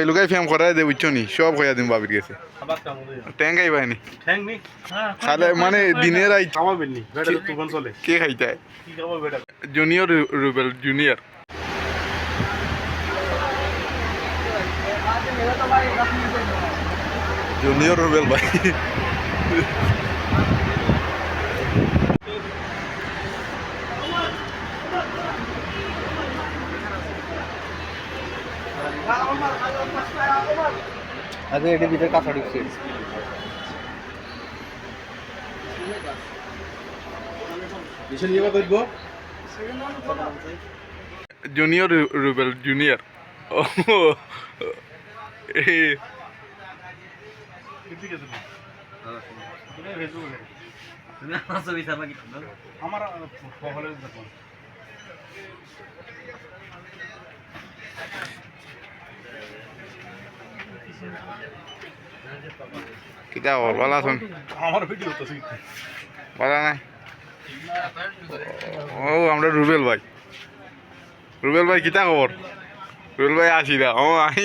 লুকাই ফেম করাই দে বুঝছো নি সব হইয়া দিন বাবির গেছে ট্যাং খাইবানি খালে মানে দিনের আই কে খাইতে junior Rubel junior junior Rubel ভাই আগে এটি ভিতরে কাঁচা ঢুকছে জুনিয়র রুবেল জুনিয়র কিতা খবর ভালো আছেন ভালো নাই ও আমরা রুবেল ভাই কিতা খবর রুবেল ভাই আসি না ও আই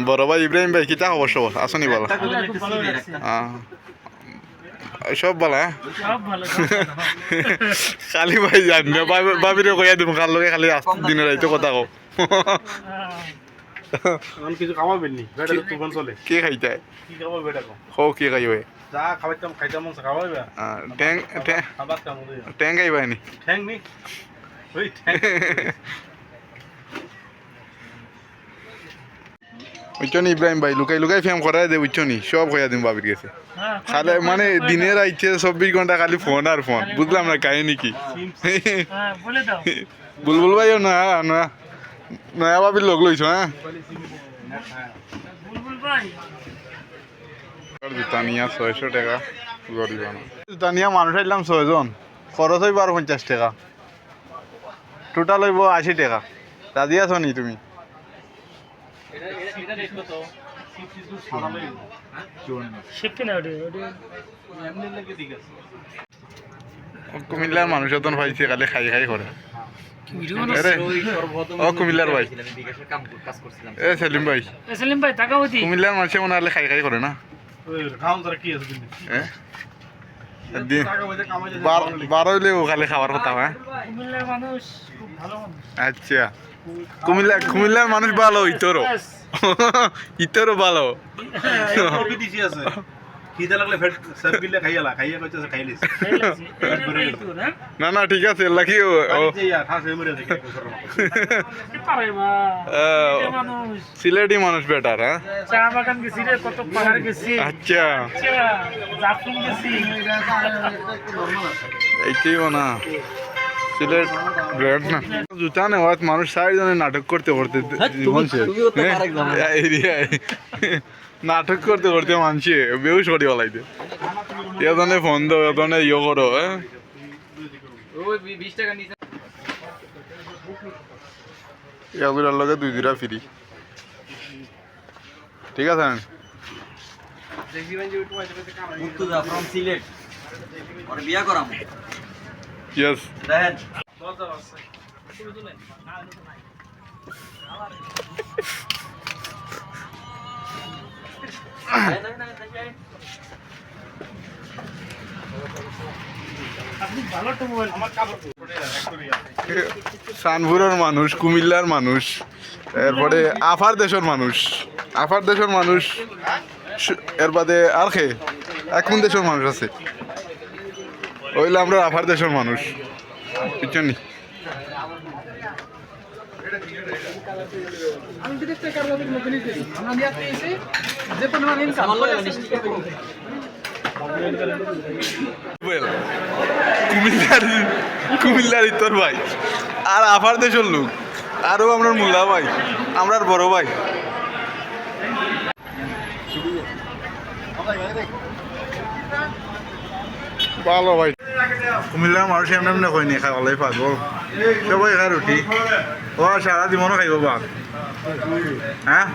বড় ভাই ইব্রাহিম ভাই কিতা খবর সব আসনি ভালো সব ভালো হ্যাঁ খালি ভাই জানি না বাবিরে কইয়া দিব কার লগে খালি দিনের রাইতে কথা কও কিছু খাওয়াবেন নি তুফান চলে কে খাইতে কি খাওয়াবে বেটা হো কে খাইবে যা খাইতাম খাওয়াবে ট্যাং খাবার কাম ট্যাং খাইবাই নি ঠ্যাং নি ওই ঠ্যাং বুঝছো নি ইব্রাহিম ভাই লুকাই ফেম করাই দে বুঝছো নি সব হইয়া দিন বাবির গেছে খালে মানে দিনের আইছে 24 ঘন্টা খালি ফোন আর ফোন বুঝলাম না কাহিনী কি বুলবুল ভাইও না না নয়া বাবির লোক লইছো হ্যাঁ জুতা নিয়া 600 টাকা গরিব জুতা নিয়া মানুষ আইলাম 6 জন খরচ হইব আর 50 টাকা টোটাল হইব 80 টাকা রাজি আছো নি তুমি কুমিল্লার মানুষ এখন পাইছে খালি খাই করে ও কুমিল্লার ভাই এ সেলিম ভাই কুমিল্লার মানুষে মনে হলে খাই করে না বার হইলেও খালি খাওয়ার কথা হ্যাঁ আচ্ছা কুমিল্লার মানুষ ভালো ইতরও ভালো না না ঠিক আছে সিলেটি মানুষ বেটার হ্যাঁ আচ্ছা এইটাই না সিলেট ব্র্যান্ড না জুতা নেওয়াত মানুষ 4 জনে নাটক করতে নাটক করতে মানছি বেউস করি বলাইতে এজনে ফোন দাও এজনে ইয়ে করো হ্যাঁ এগুলোর লগে 2 ফ্রি ঠিক আছে ইয়েস সানপুরের মানুষ কুমিল্লার মানুষ এরপরে আফার দেশের মানুষ এর বাদে আর খে এখন দেশের মানুষ আছে ওইলে আমরা আফার দেশের মানুষ বুঝছেন নি কুমিল্লার ইতর ভাই আর আফার দেশের লোক আরো আমরা মুল্লা ভাই আমরা বড় ভাই ভালো ভাই কুমিল্লার মানুষ এমনি এমনি কই খাই ওলাই পাগল সবাই খায় রুটি ও সারা জীবনও খাইব ভাত হ্যাঁ